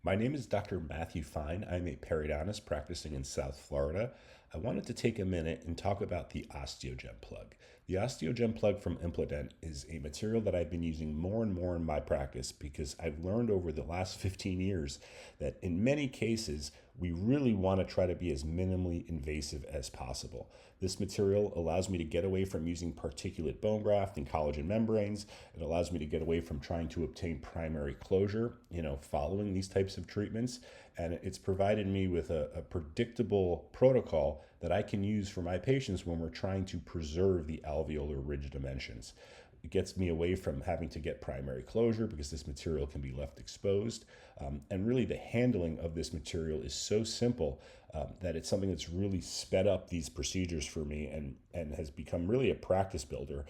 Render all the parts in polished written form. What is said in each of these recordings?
My name is Dr. Matthew Fien. I'm a periodontist practicing in South Florida. I wanted to take a minute and talk about the OsteoGen plug. The OsteoGen plug from Implodent is a material that I've been using more and more in my practice because I've learned over the last 15 years that in many cases, we really want to try to be as minimally invasive as possible. This material allows me to get away from using particulate bone graft and collagen membranes. It allows me to get away from trying to obtain primary closure, following these types of treatments. And it's provided me with a predictable protocol that I can use for my patients when we're trying to preserve the alveolar ridge dimensions. It gets me away from having to get primary closure because this material can be left exposed. And really the handling of this material is so simple that it's something that's really sped up these procedures for me and has become really a practice builder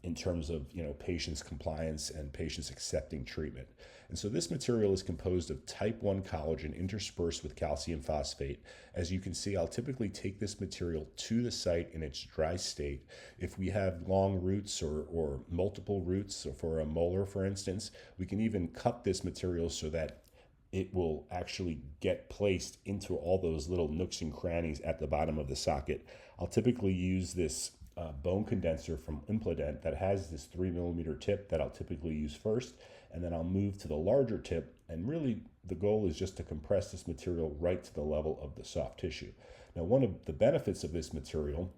in terms of patients' compliance and patients accepting treatment. And so this material is composed of type 1 collagen interspersed with calcium phosphate. As you can see, I'll typically take this material to the site in its dry state. If we have long roots or multiple roots, so for a molar, for instance, we can even cut this material so that it will actually get placed into all those little nooks and crannies at the bottom of the socket. I'll typically use this bone condenser from Implodent that has this 3mm tip that I'll typically use first, and then I'll move to the larger tip, and really the goal is just to compress this material right to the level of the soft tissue. Now, one of the benefits of this material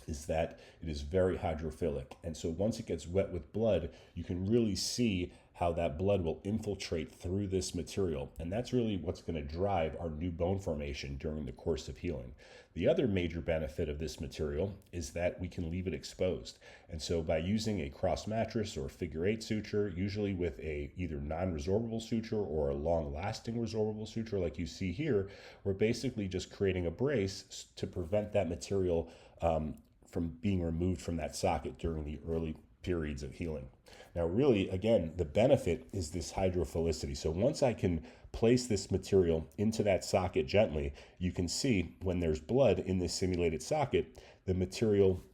is that it is very hydrophilic, and so once it gets wet with blood, you can really see how that blood will infiltrate through this material, and that's really what's going to drive our new bone formation during the course of healing. The other major benefit of this material is that we can leave it exposed, and so by using a cross mattress or figure 8 suture, usually with a either non-resorbable suture or a long-lasting resorbable suture like you see here, we're basically just creating a brace to prevent that material from being removed from that socket during the early periods of healing. Now, really, again, the benefit is this hydrophilicity. So once I can place this material into that socket gently, you can see when there's blood in this simulated socket, the material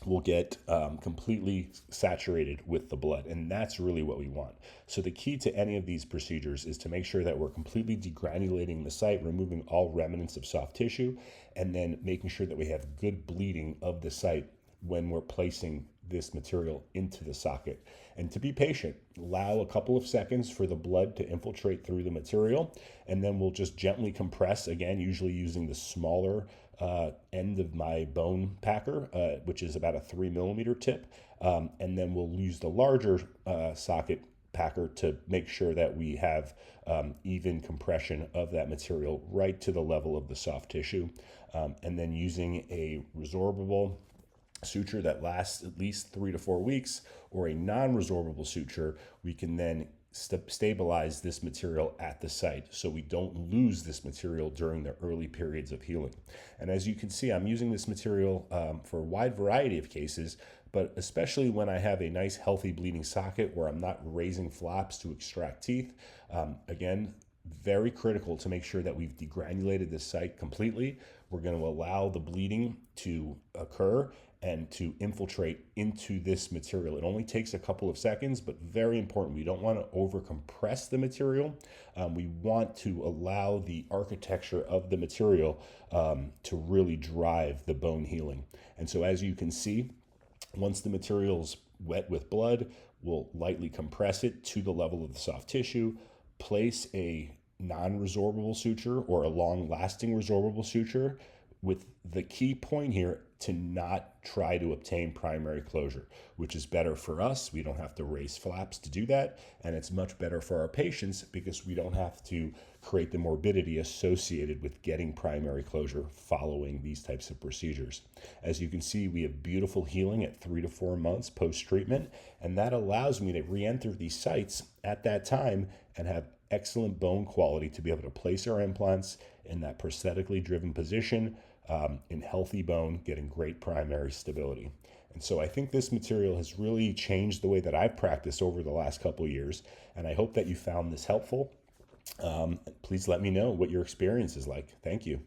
will get completely saturated with the blood, and that's really what we want. So the key to any of these procedures is to make sure that we're completely degranulating the site, removing all remnants of soft tissue, and then making sure that we have good bleeding of the site when we're placing this material into the socket. And to be patient, allow a couple of seconds for the blood to infiltrate through the material, and then we'll just gently compress, again, usually using the smaller end of my bone packer, which is about a 3mm tip, and then we'll use the larger socket packer to make sure that we have even compression of that material right to the level of the soft tissue, and then using a resorbable suture that lasts at least 3 to 4 weeks, or a non-resorbable suture, we can then stabilize this material at the site so we don't lose this material during the early periods of healing. And as you can see, I'm using this material for a wide variety of cases, but especially when I have a nice healthy bleeding socket where I'm not raising flaps to extract teeth. Again, very critical to make sure that we've degranulated the site completely. We're going to allow the bleeding to occur and to infiltrate into this material. It only takes a couple of seconds, but very important. We don't want to over compress the material. We want to allow the architecture of the material to really drive the bone healing. And so as you can see, once the material's wet with blood, we'll lightly compress it to the level of the soft tissue, place a non-resorbable suture or a long-lasting resorbable suture, with the key point here to not try to obtain primary closure, which is better for us. We don't have to raise flaps to do that, and it's much better for our patients because we don't have to create the morbidity associated with getting primary closure following these types of procedures. As you can see, we have beautiful healing at 3 to 4 months post-treatment, and that allows me to re-enter these sites at that time and have excellent bone quality to be able to place our implants in that prosthetically driven position in healthy bone, getting great primary stability. And so I think this material has really changed the way that I've practiced over the last couple of years, and I hope that you found this helpful. Please let me know what your experience is like. Thank you.